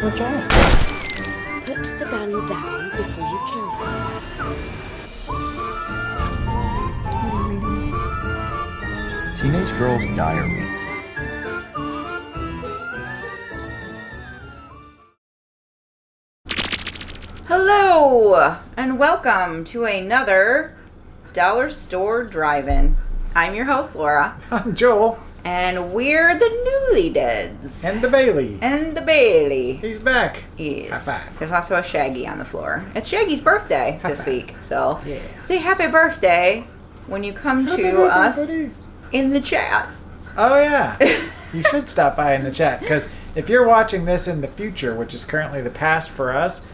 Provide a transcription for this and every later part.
your chest. Put the gun down before you kill someone. Teenage Girl's Diary. Hello, and welcome to another Dollar Store Drive-In. I'm your host, Laura. I'm Joel. And we're the Newlydeads. And the Bailey. And the Bailey. He's back. He is. High five. There's also a Shaggy on the floor. It's Shaggy's birthday High this five. week, so Yeah. say happy birthday when you come Happy to birthday, us buddy. in the chat. Oh, yeah. You should stop by in the chat, because if you're watching this in the future, which is currently the past for us,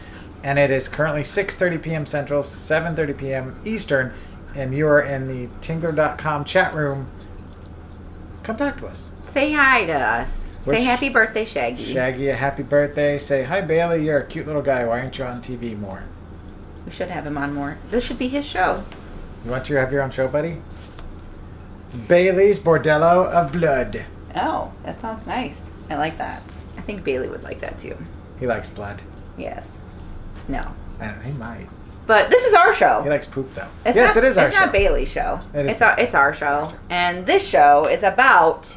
and it is currently 6:30 p.m. Central, 7:30 p.m. Eastern, and you are in the Tingler.com chat room, come talk to us. Say hi to us. Say Wish happy birthday, Shaggy. Shaggy a happy birthday. Say, hi, Bailey, you're a cute little guy. Why aren't you on TV more? We should have him on more. This should be his show. You want to have your own show, buddy? Bailey's Bordello of Blood. Oh, that sounds nice. I like that. I think Bailey would like that too. He likes blood. Yes. No. He might. But this is our show. He likes poop, though. It's Yes, not, it is our It's show. not Bailey's show. It is It's our show. And this show is about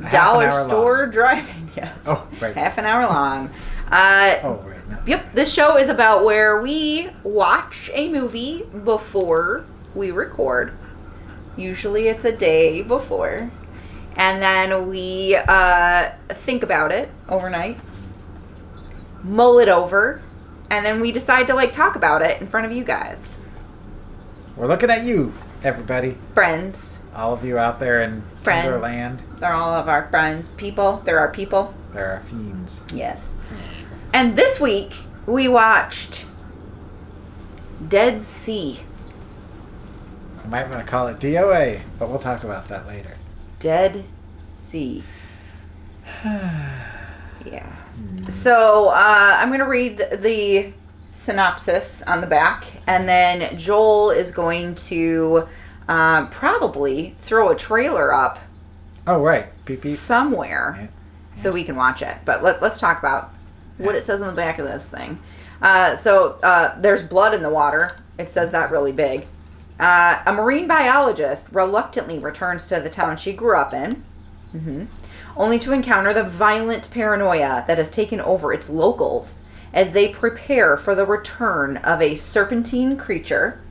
Half Dollar an hour Store long. Driving. Yes. Oh, right. Half an hour long. Oh, right. No. Yep. This show is about where we watch a movie before we record. Usually it's a day before. And then we think about it overnight, mull it over, and then we decide to talk about it in front of you guys. We're looking at you, everybody. Friends. All of you out there in Friends. Timberland. They're all of our friends. People. They're our people. There are fiends. Yes. And this week, we watched Dead Sea. I might want to call it DOA, but we'll talk about that later. Dead Sea. Yeah. So, I'm going to read the synopsis on the back, and then Joel is going to probably throw a trailer up Oh, right. Beep, beep. somewhere Yeah. so we can watch it. But let's talk about what it says on the back of this thing. So there's blood in the water. It says that really big. A marine biologist reluctantly returns to the town she grew up in, only to encounter the violent paranoia that has taken over its locals as they prepare for the return of a serpentine creature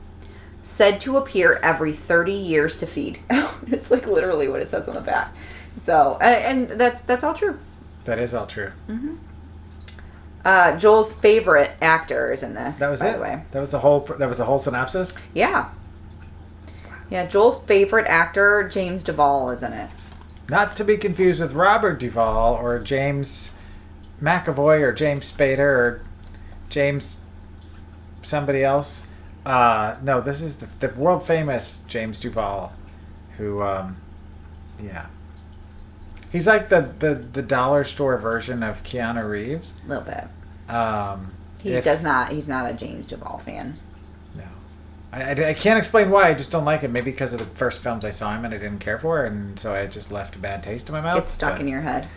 said to appear every 30 years to feed. It's literally what it says on the back. So, and that's all true. That is all true. Joel's favorite actor is in this. That was by it. the way. That was the whole synopsis. Yeah. Yeah, Joel's favorite actor, James Duvall, is in it. Not to be confused with Robert Duvall or James McAvoy or James Spader or James somebody else. No, this is the world famous James Duvall, who, yeah. He's like the dollar store version of Keanu Reeves. A little bit. He's not a James Duvall fan. No. I can't explain why. I just don't like him. Maybe because of the first films I saw him and I didn't care for, and so I just left a bad taste in my mouth. It's stuck in your head.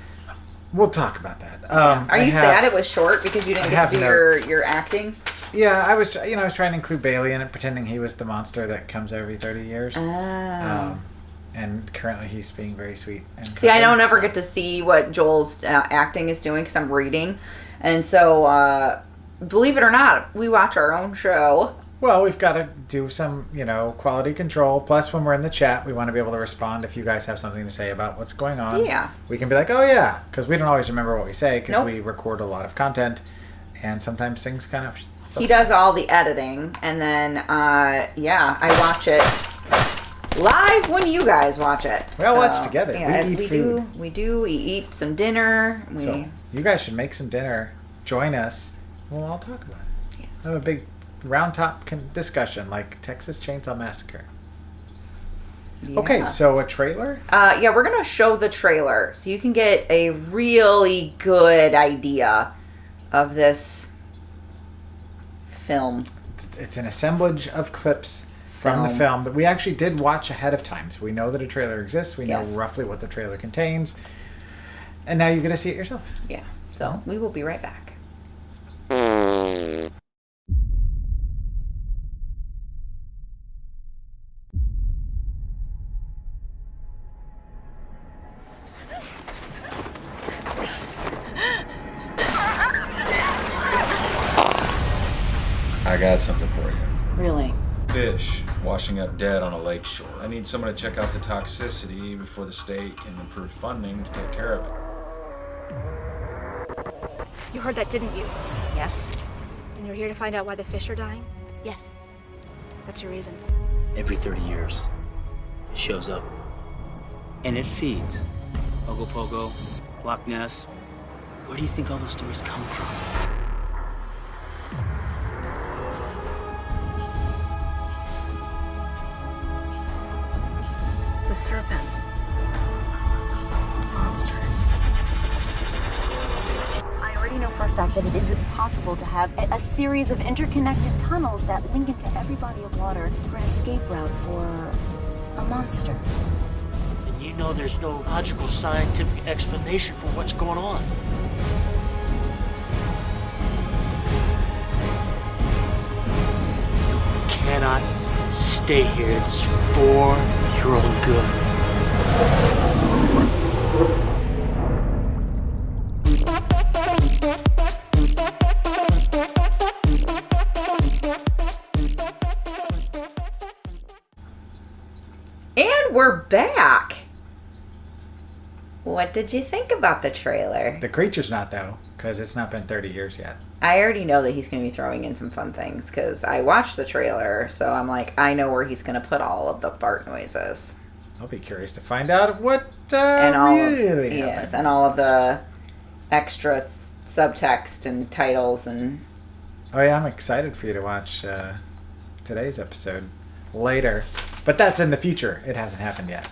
We'll talk about that. Are you sad it was short because you didn't get to do notes. your acting? Yeah, I was trying to include Bailey in it, pretending he was the monster that comes every 30 years. Oh. And currently he's being very sweet. And See, I don't cuddly, ever so- get to see what Joel's acting is doing because I'm reading. And so, believe it or not, we watch our own show. Well, we've got to do some, quality control. Plus, when we're in the chat, we want to be able to respond if you guys have something to say about what's going on. Yeah. We can be like, oh, yeah, because we don't always remember what we say because Nope. we record a lot of content. And sometimes things kind of... He does all the editing. And then, I watch it live when you guys watch it. We all watch together. Yeah, We eat food. We eat some dinner. So, you guys should make some dinner. Join us. We'll all talk about it. Yes. Have a big round top discussion like Texas Chainsaw Massacre. Yeah. Okay, so a trailer? We're going to show the trailer so you can get a really good idea of this film. It's an assemblage of clips from the film that we actually did watch ahead of time. So we know that a trailer exists. We know roughly what the trailer contains. And now you get to see it yourself. Yeah. So we will be right back. got something for you. Really? Fish washing up dead on a lake shore. I need someone to check out the toxicity before the state can approve funding to take care of it. You heard that, didn't you? Yes. And you're here to find out why the fish are dying? Yes. That's your reason. Every 30 years, it shows up. And it feeds. Ogopogo, Loch Ness. Where do you think all those stories come from? It's a serpent. A monster. I already know for a fact that it is impossible to have a series of interconnected tunnels that link into every body of water for an escape route for a monster. And you know there's no logical scientific explanation for what's going on. You cannot stay here. It's for your own good. And we're back. What did you think about the trailer? The creature's not, though, because it's not been 30 years yet. I already know that he's going to be throwing in some fun things because I watched the trailer, so I'm like, I know where he's going to put all of the fart noises. I'll be curious to find out what And all really of, happened. yes, and all of the extra subtext and titles and... Oh, yeah, I'm excited for you to watch today's episode later. But that's in the future. It hasn't happened yet.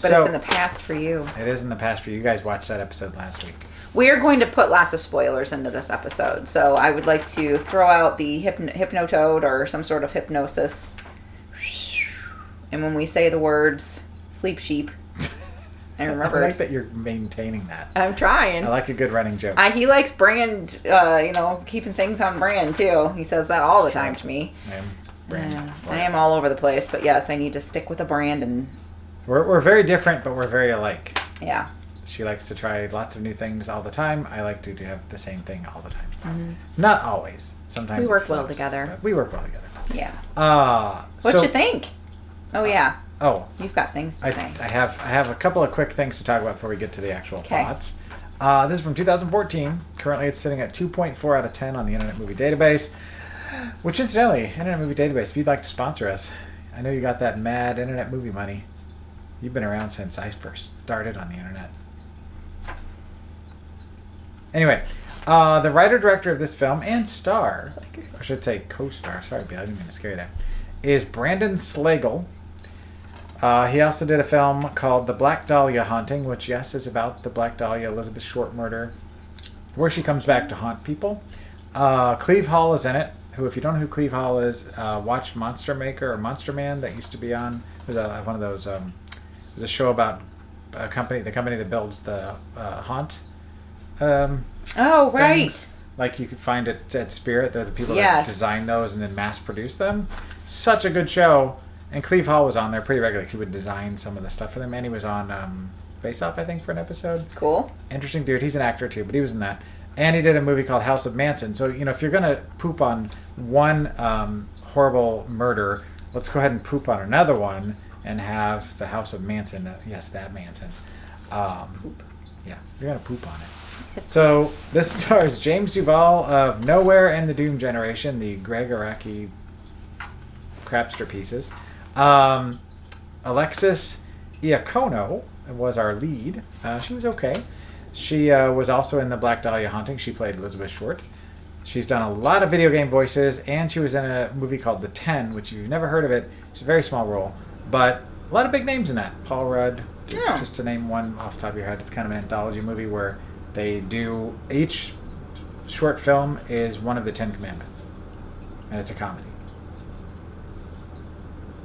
But So- it's in the past for you. It is in the past for you. You guys watched that episode last week. We are going to put lots of spoilers into this episode, so I would like to throw out the hypnotoad or some sort of hypnosis. And when we say the words sleep sheep, I remember. I like that you're maintaining that. I'm trying. I like a good running joke. He likes brand, keeping things on brand too. He says that all the time to me. I am brand. Yeah, I am all over the place, but yes, I need to stick with a brand and We're very different, but we're very alike. yeah. She likes to try lots of new things all the time. I like to have the same thing all the time. Not always. Sometimes We it work well flops, together. but we work well together. Yeah. What you think? Oh yeah, Oh, you've got things to I say. have a couple of quick things to talk about before we get to the actual Okay. thoughts. This is from 2014. Currently, it's sitting at 2.4 out of 10 on the Internet Movie Database. Which, incidentally, Internet Movie Database, if you'd like to sponsor us, I know you got that mad Internet movie money. You've been around since I first started on the Internet. Anyway, the writer-director of this film and star, I should say co-star, sorry, Bill, I didn't mean to scare you there, is Brandon Slagle. He also did a film called The Black Dahlia Haunting, which, yes, is about the Black Dahlia Elizabeth Short murder, where she comes back to haunt people. Cleve Hall is in it, who, if you don't know who Cleve Hall is, watch Monster Maker or Monster Man that used to be on. It was one of those, it was a show about the company that builds the Haunt. Oh right. Things. Like you could find it at Spirit. They're the people Yes. that design those and then mass produce them. Such a good show. And Cleve Hall was on there pretty regularly. He would design some of the stuff for them. And he was on Face Off, I think, for an episode. Cool. Interesting dude. He's an actor too, but he was in that. And he did a movie called House of Manson. So, if you're going to poop on one horrible murder, let's go ahead and poop on another one and have the House of Manson. Yes, that Manson. Yeah, you're going to poop on it. So this stars James Duval of Nowhere and the Doom Generation, the Greg Araki crapster pieces. Alexis Iacono was our lead. She was okay. She was also in the Black Dahlia Haunting. She played Elizabeth Short. She's done a lot of video game voices, and she was in a movie called The 10, which if you've never heard of it, it's a very small role, but a lot of big names in that. Paul Rudd, Yeah. just to name one off the top of your head. It's kind of an anthology movie where they do each short film is one of the 10 Commandments, and it's a comedy.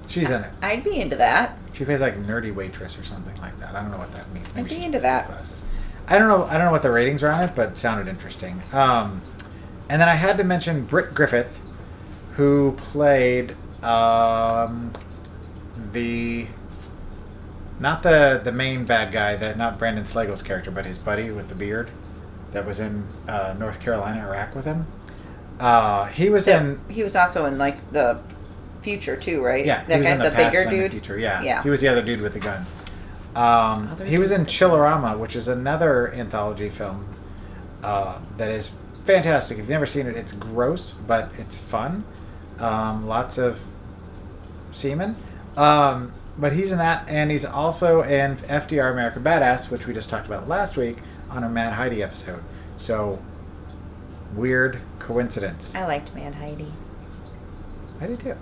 She's in it. I'd be into that. She plays like nerdy waitress or something like that. I don't know what that means. I'd be she's into that. glasses. I don't know what the ratings are on it, but it sounded interesting. And then I had to mention Britt Griffith, who played not the main bad guy, not Brandon Slagle's character, but his buddy with the beard that was in North Carolina, Iraq with him. He was in. He was also in like the future too, right? Yeah, that he was guy, in the the past bigger and dude. the future. Yeah, Yeah. He was the other dude with the gun. Other He was dude in with the Chillerama, which is another anthology film that is fantastic. If you've never seen it, it's gross, but it's fun. Lots of semen. But he's in that, and he's also in FDR American Badass, which we just talked about last week on our Mad Heidi episode. So, weird coincidence. I liked Mad Heidi. I did too.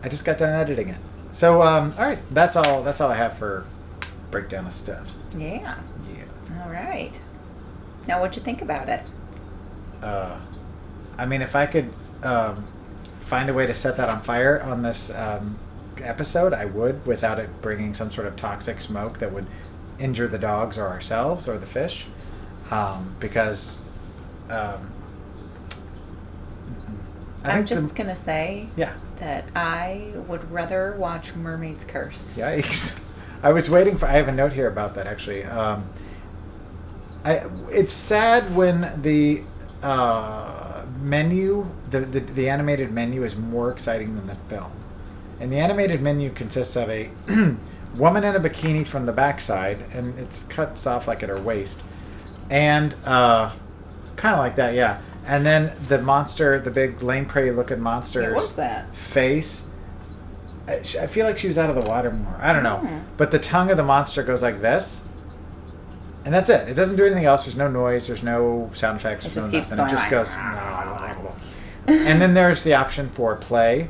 I just got done editing it. So, all right, that's all I have for breakdown of stuffs. Yeah. Yeah. All right. Now, what'd you think about it? I mean, if I could find a way to set that on fire on this episode, I would, without it bringing some sort of toxic smoke that would injure the dogs or ourselves or the fish, because I'm just gonna say yeah. that I would rather watch Mermaid's Curse. Yikes. I was waiting for... I have a note here about that, actually. It's sad when the menu, the animated menu is more exciting than the film. And the animated menu consists of a woman in a bikini from the backside, and it's cuts off like at her waist. And kind of like that, yeah. And then the monster, the big Lane Prairie looking monster's Yeah, what's that? face... I feel like she was out of the water more. I don't know. But the tongue of the monster goes like this. And that's it. It doesn't do anything else. There's no noise. There's no sound effects. It There's just no keeps nothing. going It just like... goes... And then there's the option for play,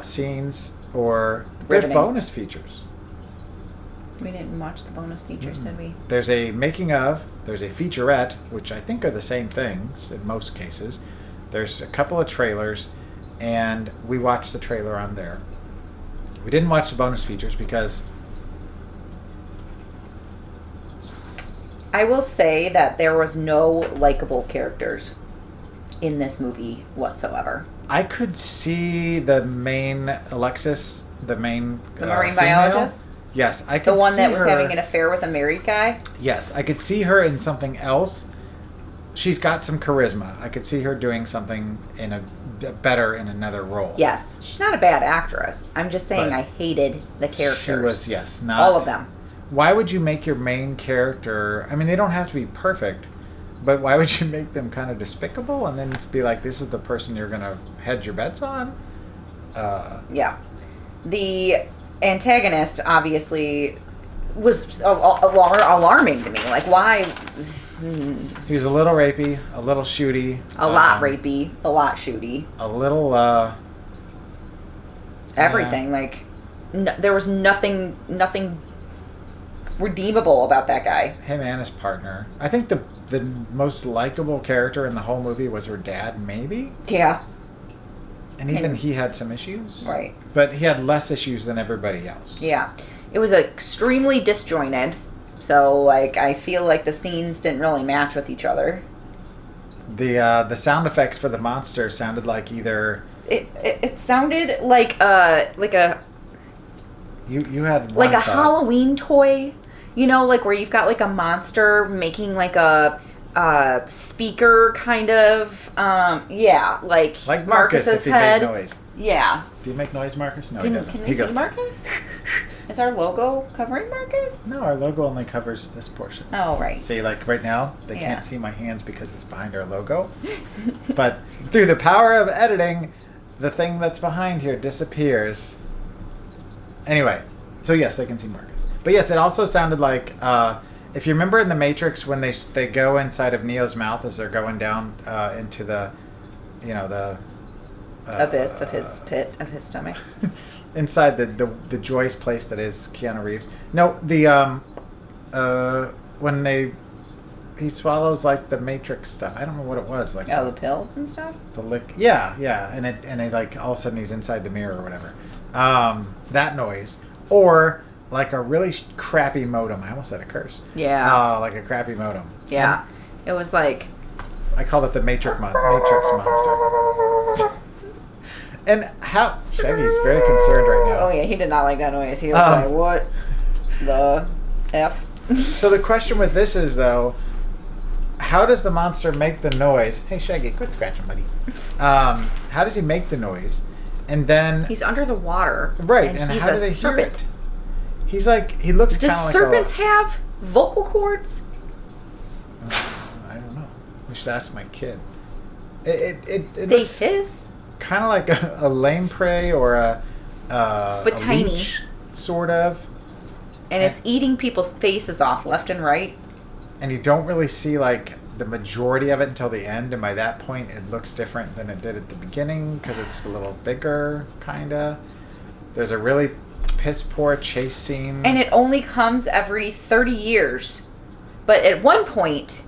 scenes, or... There's Riveting. bonus features. We didn't watch the bonus features, did we? There's a making of. There's a featurette, which I think are the same things in most cases. There's a couple of trailers, and we watched the trailer on there. We didn't watch the bonus features because... I will say that there was no likable characters in this movie whatsoever. I could see the main Alexis, the main The marine female. biologist? Yes, I could The one see that was her, having an affair with a married guy? Yes, I could see her in something else. She's got some charisma. I could see her doing something in a better in another role. Yes. She's not a bad actress. I'm just saying But I hated the characters. She was, yes, not all of them. Why would you make your main character... I mean, they don't have to be perfect, but why would you make them kind of despicable and then just be like, this is the person you're going to hedge your bets on? Yeah. The antagonist, obviously, was alarming to me. Like, why... He was a little rapey, a little shooty. A lot rapey, a lot shooty. A little, Everything. Like, there was nothing redeemable about that guy. him and his partner. I think the most likable character in the whole movie was her dad, maybe? Yeah. And even And- he had some issues. Right. But he had less issues than everybody else. Yeah. It was extremely disjointed. So, like, I feel like the scenes didn't really match with each other. The sound effects for the monster sounded like either... It sounded like a You had one like a thought. Halloween toy, you know, like where you've got like a monster making like a speaker kind of, yeah, like Like Marcus Marcus's if he head. made noise. Yeah. Do you make noise, Marcus? No, he Can doesn't. we He see goes, Marcus? Is our logo covering Marcus? No, our logo only covers this portion. Oh, right. See, like right now, they Yeah. can't see my hands because it's behind our logo. But through the power of editing, the thing that's behind here disappears. Anyway, so yes, they can see Marcus. But yes, it also sounded like, if you remember in The Matrix when they go inside of Neo's mouth as they're going down into the, the... Abyss of his pit of his stomach. inside the joyous place that is Keanu Reeves. No, when he swallows like the Matrix stuff. I don't know what it was. Like Oh, the pills and stuff? the lick. Yeah, and it like all of a sudden he's inside the mirror or whatever. That noise, or like a really crappy modem. I almost said a curse. Yeah. Like a crappy modem. Yeah. It was like... I call it the Matrix monster. And how Shaggy's very concerned right now. Oh, yeah, he did not like that noise. He was like, what the F? So the question with this is, though, how does the monster make the noise? Hey, Shaggy, quit scratching, buddy. How does he make the noise? And then He's under the water. right, and and he's how do a they serpent. hear it? He's like he looks kind Does of like serpents have vocal cords? I don't know. We should ask my kid. It They looks hiss. kind of like a lamprey or a But a tiny. leech, sort of. And it's eating people's faces off left and right. And you don't really see like the majority of it until the end, and by that point it looks different than it did at the beginning because it's a little bigger, kinda. There's a really piss poor chase scene, And it only comes every 30 years. But at one point,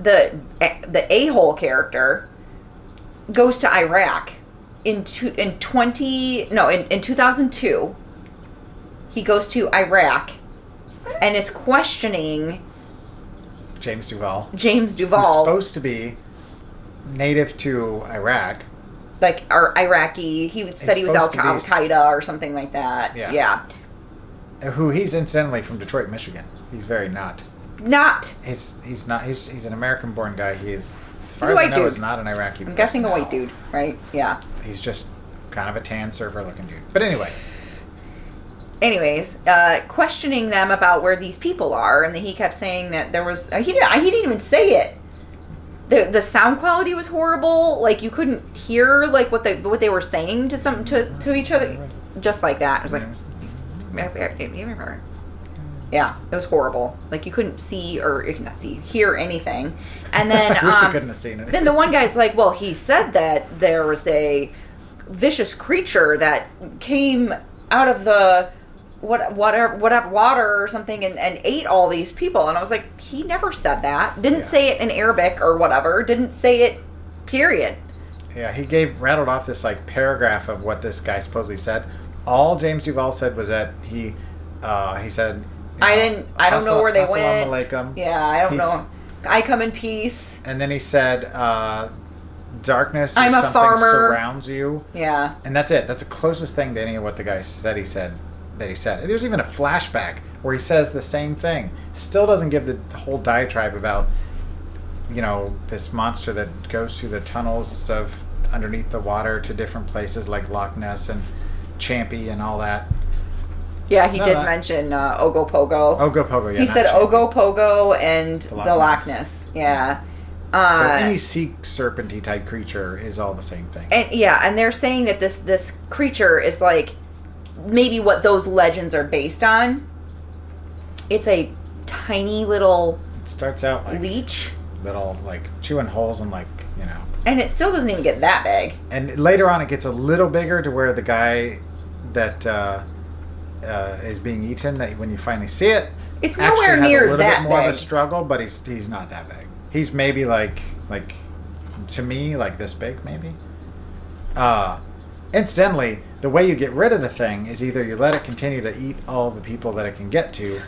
the a-hole character goes to Iraq in 2002. He goes to Iraq and is questioning James Duval, James who's Duval, supposed to be native to Iraq. like, or Iraqi. He said he was Al supposed to be- Qaeda or something like that. Yeah. Who he's incidentally from Detroit, Michigan. He's very not. Not. He's not. He's an American-born guy. He is, as far He's a as I white know, dude. is not an Iraqi. I'm guessing a white personnel. dude, right? Yeah. He's just kind of a tan surfer-looking dude. But anyway, Anyways, questioning them about where these people are, and he kept saying that there was he didn't even say it. The sound quality was horrible. Like you couldn't hear like what they were saying to each other, just like that. It was like, yeah, it was horrible. Like you couldn't see or hear anything. And then I wish you couldn't have seen it. then the one guy's like, well, he said that there was a vicious creature that came out of the whatever water or something and ate all these people. And I was like, he never said that. Didn't say it in Arabic or whatever. Didn't say it, period. Yeah, he rattled off this like paragraph of what this guy supposedly said. All James Duval said was that he said, I don't know where they Assalamu went. alaikum. Yeah, I don't He's- know. I come in peace. And then he said, darkness or I'm a something farmer. surrounds you. Yeah. And that's it. That's the closest thing to any of what the guy said he said. There's even a flashback where he says the same thing. Still doesn't give the whole diatribe about, this monster that goes through the tunnels of underneath the water to different places like Loch Ness and Champy and all that. Yeah, he did mention Ogopogo. Ogopogo, yeah. He not said Champy. Ogopogo and The the Loch Loch Ness. Ness. Yeah. So any sea serpenty type creature is all the same thing. And they're saying that this creature is like maybe what those legends are based on. It's a tiny little It starts out like leech, little like chewing holes and and it still doesn't even get that big. And later on, it gets a little bigger to where the guy that is being eaten, that when you finally see it, It's actually nowhere has near a little that bit more of a big. struggle, but he's not that big. He's maybe like to me like this big, maybe. Incidentally, the way you get rid of the thing is either you let it continue to eat all the people that it can get to,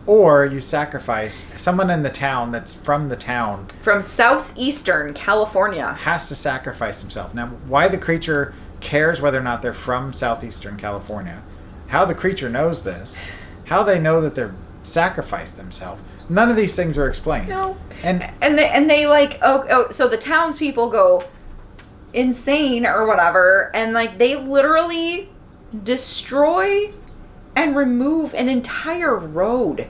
or you sacrifice someone in the town that's from the town. From southeastern California. Has to sacrifice himself. Now, why the creature cares whether or not they're from southeastern California, how the creature knows this, how they know that they're sacrificed themselves, none of these things are explained. No. And they like so the townspeople go insane or whatever, and like they literally destroy and remove an entire road.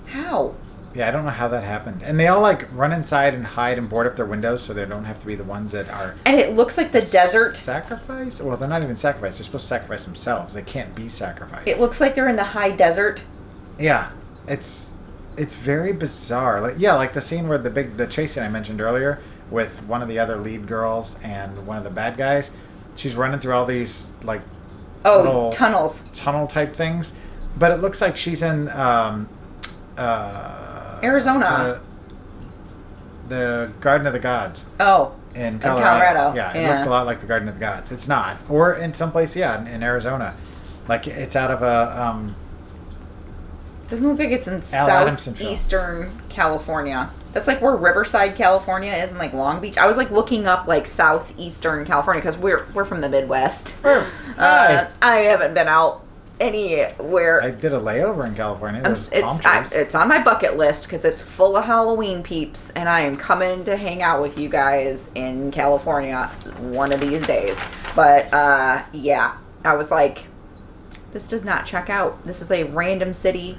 How? yeah, I don't know how that happened. And they all like run inside and hide and board up their windows so they don't have to be the ones that are And it looks like the desert. sacrifice. Well, they're not even sacrificed. They're supposed to sacrifice themselves. They can't be sacrificed. It looks like they're in the high desert. Yeah, it's very bizarre. Like the scene where the chase scene I mentioned earlier with one of the other lead girls and one of the bad guys. She's running through all these like little Tunnels. tunnel type things, but it looks like she's in Arizona. the Garden of the Gods Oh. in Colorado. Yeah, it looks a lot like the Garden of the Gods. It's not, or in some place, in Arizona, like it's out of a Doesn't look like it's in Al Adamson film. southeastern California. That's like where Riverside, California is, in like Long Beach. I was like looking up like southeastern California because we're from the Midwest. Hi. I haven't been out anywhere. I did a layover in California. There's palm trees. It's on my bucket list because it's full of Halloween peeps, and I am coming to hang out with you guys in California one of these days. But yeah, I was like, this does not check out. This is a random city.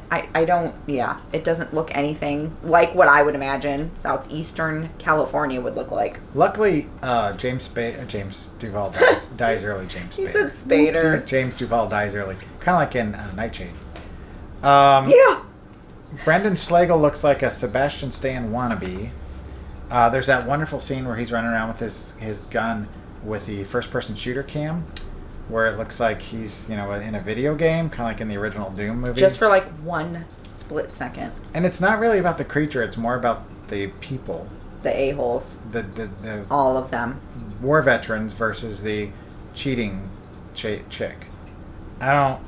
I don't, yeah, it doesn't look anything like what I would imagine southeastern California would look like. Luckily, James Duval dies early. James Spader. You said Spader. Oops, James Duval dies early. Kind of like in Nightshade. Yeah. Brendan Schlegel looks like a Sebastian Stan wannabe. There's that wonderful scene where he's running around with his gun with the first-person shooter cam, where it looks like he's, in a video game, kind of like in the original Doom movie. Just for like one split second. And it's not really about the creature, it's more about the people. The a-holes. The all of them. War veterans versus the cheating chick. I don't...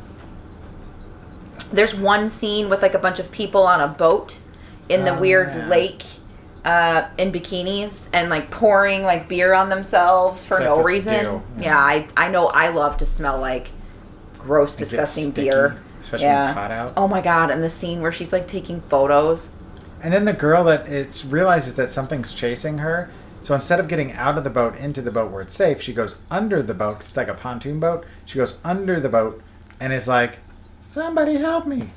There's one scene with like a bunch of people on a boat in the weird lake in bikinis and like pouring like beer on themselves for no reason. Yeah, I know I love to smell like gross, disgusting beer. Especially when it's hot out. Oh my god, and the scene where she's like taking photos. And then the girl that realizes that something's chasing her. So instead of getting out of the boat into the boat where it's safe, she goes under the boat. 'Cause it's like a pontoon boat. She goes under the boat and is like, somebody help me.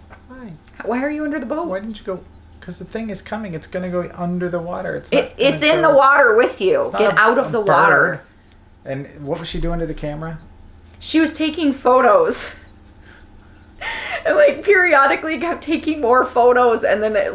Why are you under the boat? Why didn't you go? Because the thing is coming. It's going to go under the water. It's in the water with you. Get out of the water. And what was she doing to the camera? She was taking photos. And like periodically kept taking more photos, and then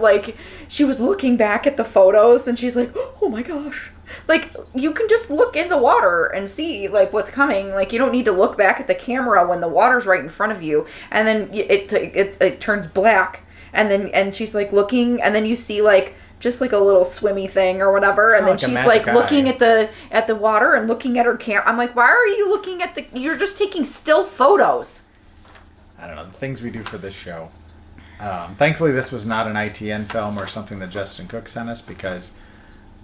she was looking back at the photos and she's like, oh my gosh. Like, you can just look in the water and see like what's coming. Like, you don't need to look back at the camera when the water's right in front of you, and then it turns black, and she's like looking, and then you see like just like a little swimmy thing or whatever, and then she's like looking at the water and looking at her camera. I'm like, why are you looking at you're just taking still photos. I don't know, the things we do for this show. Thankfully, this was not an ITN film or something that Justin Cook sent us, because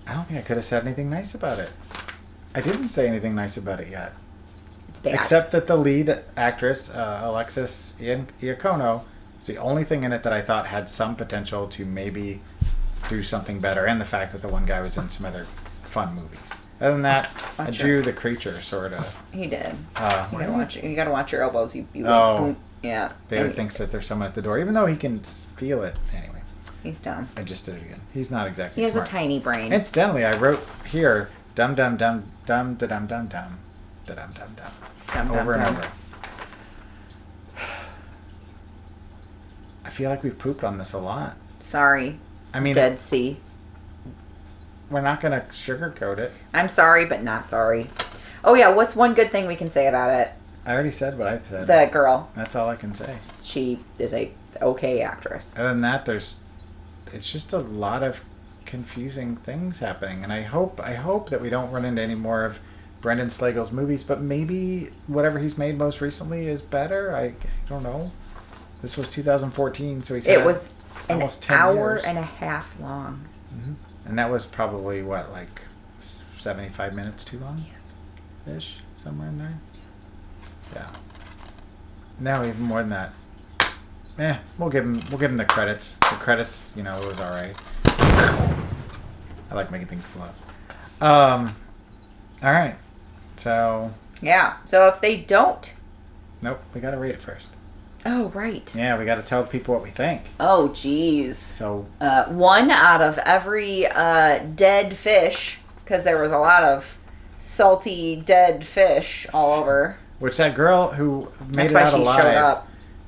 I don't think I could have said anything nice about it. I didn't say anything nice about it yet. It's bad. Except that the lead actress, Alexis Iacono, is the only thing in it that I thought had some potential to maybe do something better, and the fact that the one guy was in some other fun movies. Other than that, I drew the creature, sort of. He did. You gotta watch your elbows. You boom. Yeah. Bailey thinks that there's someone at the door, even though he can feel it. Anyway. He's dumb. I just did it again. He's not exactly smart. He has a tiny brain. Incidentally, I wrote here, dum dum dum dum da dum dum dum da dum dum dum. Over and over. I feel like we've pooped on this a lot. Sorry. I mean, Dead Sea. We're not going to sugarcoat it. I'm sorry, but not sorry. Oh yeah, what's one good thing we can say about it? I already said what I said. The girl. That's all I can say. She is a okay actress. Other than that, it's just a lot of confusing things happening, and I hope that we don't run into any more of Brendan Schlegel's movies, but maybe whatever he's made most recently is better. I don't know. This was 2014, so it was almost an 10 hour years. and a half long. Mm-hmm. And that was probably, 75 minutes too long? Yes. Ish? Somewhere in there? Yes. Yeah. No, even more than that. We'll give him the credits. The credits, it was alright. I like making things blow up. Alright. So... Yeah. So if they don't... Nope, we gotta read it first. Oh, right. Yeah, we gotta tell people what we think. Oh, jeez. So... 1 out of every dead fish, because there was a lot of salty dead fish all over. Which that girl who made it out alive,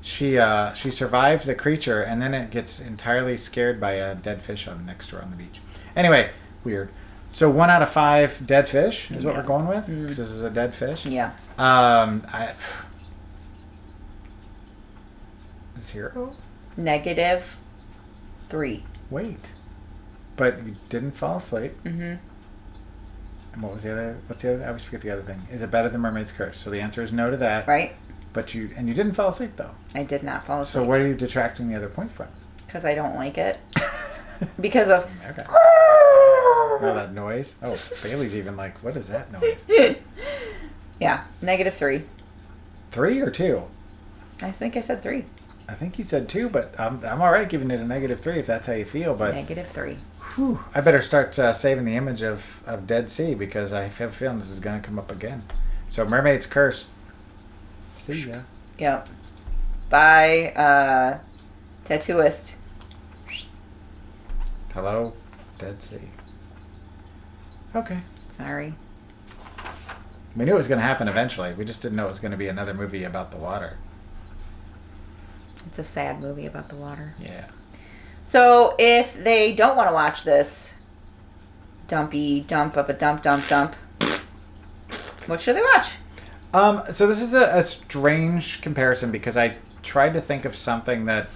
she survived the creature, and then it gets entirely scared by a dead fish next to her on the beach. Anyway, weird. So 1 out of 5 dead fish is what we're going with, because this is a dead fish. Yeah. 0? -3. Wait. But you didn't fall asleep. Mm-hmm. And what's the other? I always forget the other thing. Is it better than Mermaid's Curse? So the answer is no to that. Right. But you didn't fall asleep, though. I did not fall asleep. So what are you detracting the other point from? Because I don't like it. Because of... Okay. Oh, that noise? Oh, Bailey's even like, what is that noise? Yeah, -3. 3 or 2? I think I said 3. I think you said 2, but I'm all right giving it a -3 if that's how you feel. But -3. whew, I better start saving the image of Dead Sea because I have a feeling this is going to come up again. So Mermaid's Curse. See ya. Yep. Bye, Tattooist. Hello, Dead Sea. Okay. Sorry. We knew it was going to happen eventually. We just didn't know it was going to be another movie about the water. It's a sad movie about the water. Yeah. So if they don't want to watch this dump of a dump, what should they watch? So this is a strange comparison because I tried to think of something that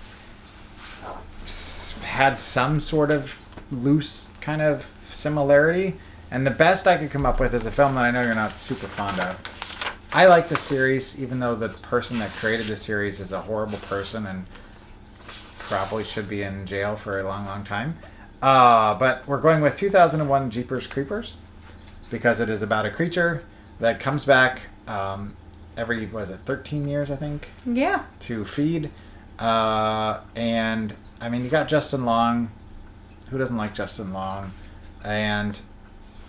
had some sort of loose kind of similarity, and the best I could come up with is a film that I know you're not super fond of. I like the series, even though the person that created the series is a horrible person and probably should be in jail for a long, long time. But we're going with 2001 Jeepers Creepers because it is about a creature that comes back every, 13 years, I think? Yeah. To feed. And, I mean, you got Justin Long. Who doesn't like Justin Long? And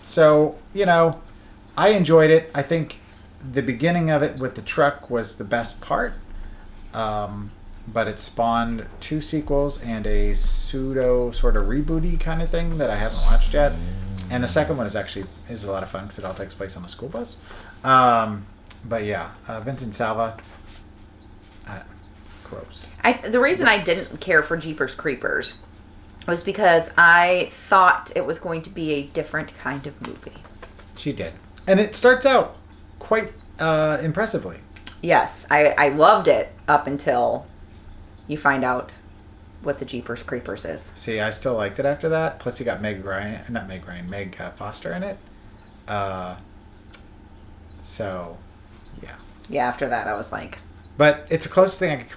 so, I enjoyed it. I think the beginning of it with the truck was the best part. But it spawned 2 sequels and a pseudo sort of rebooty kind of thing that I haven't watched yet. And the second one is a lot of fun because it all takes place on a school bus. But yeah, Vincent Salva, gross. The reason I didn't care for Jeepers Creepers was because I thought it was going to be a different kind of movie. She did. And it starts out quite impressively. Yes, I loved it up until you find out what the Jeepers Creepers is. See, I still liked it after that. Plus you got Meg Foster in it. So, yeah. Yeah, after that I was like... But it's the closest thing I could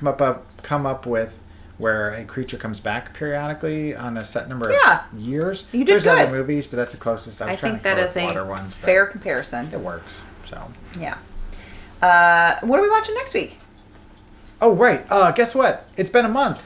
come up with where a creature comes back periodically on a set number of years. You did There's good. other movies, but that's the closest. I think that is a fair comparison. It works. So yeah. What are we watching next week? Oh, right. Guess what? It's been a month.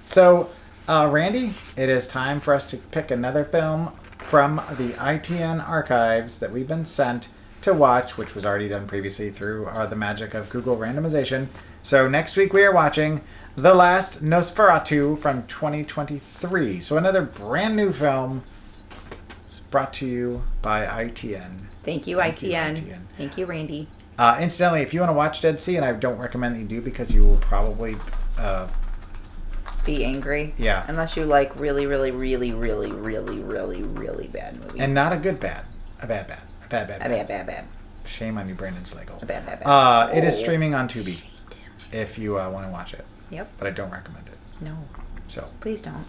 So, Randy, it is time for us to pick another film from the ITN archives that we've been sent to watch, which was already done previously through the magic of Google randomization. So next week we are watching The Last Nosferatu from 2023. So another brand new film brought to you by ITN. Thank you, ITN. Thank you, Randy. Incidentally, if you want to watch Dead Sea, and I don't recommend that you do because you will probably... be angry. Yeah. Unless you like really, really, really, really, really, really, really bad movies. And not a good bad. A bad bad. A bad bad. A bad bad bad. Shame on you, Brandon Slagle. A bad bad bad. It is streaming on Tubi if you want to watch it. Yep. But I don't recommend it. No. So. Please don't.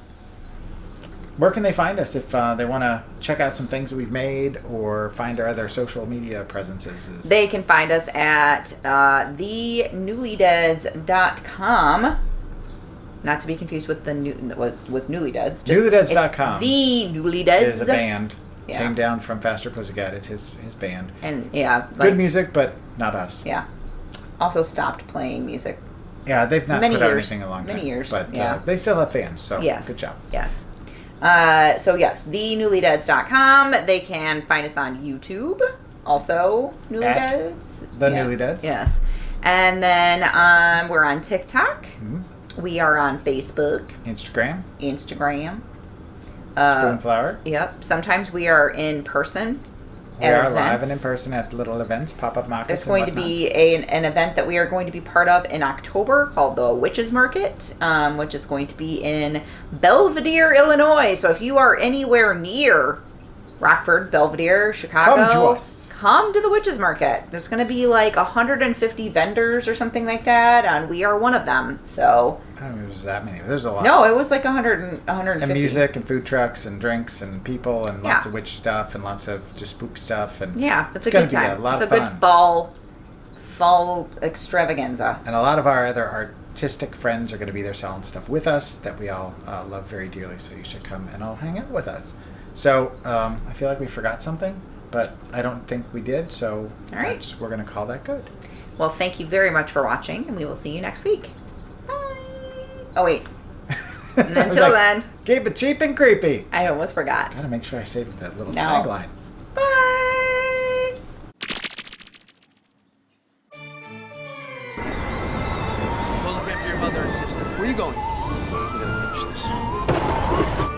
Where can they find us if they want to check out some things that we've made or find our other social media presences? They can find us at thenewlydeads.com. Not to be confused with with Newlydeads. Newlydeads.com. The Newlydeads is a band. Yeah. Came down from Faster Pussycat. It's his band. And yeah, good music, but not us. Yeah. Also stopped playing music. Yeah, they've not put out anything in a long time. Many years. But yeah. They still have fans, so yes. Good job. Yes. So yes, thenewlydeads.com. They can find us on YouTube. Also, Newlydeads. Newlydeads. Yes. And then we're on TikTok. Mm-hmm. We are on Facebook. Instagram. Spoonflower. Yep. Sometimes we are in person. We are live and in person at little events, pop-up markets. There's going to be an event that we are going to be part of in October called the Witches Market, which is going to be in Belvedere, Illinois. So if you are anywhere near Rockford, Belvedere, Chicago, come to us. Come to the Witches Market. There's going to be like 150 vendors or something like that, and we are one of them. So I don't know if there's that many. There's a lot. No, it was like 150. And music and food trucks and drinks and people and lots of witch stuff and lots of just spook stuff and it's a good time. Be a lot it's of a fun. good fall extravaganza. And a lot of our other artistic friends are going to be there selling stuff with us that we all love very dearly. So you should come and all hang out with us. So I feel like we forgot something, but I don't think we did. So all right. we're going to call that good. Well, thank you very much for watching, and we will see you next week. Bye. Oh, wait. And I was until like, then, keep it cheap and creepy. I almost forgot. Gotta make sure I saved that little No. tagline. Bye. Go look after your mother and sister. Where are you going? We gotta finish this.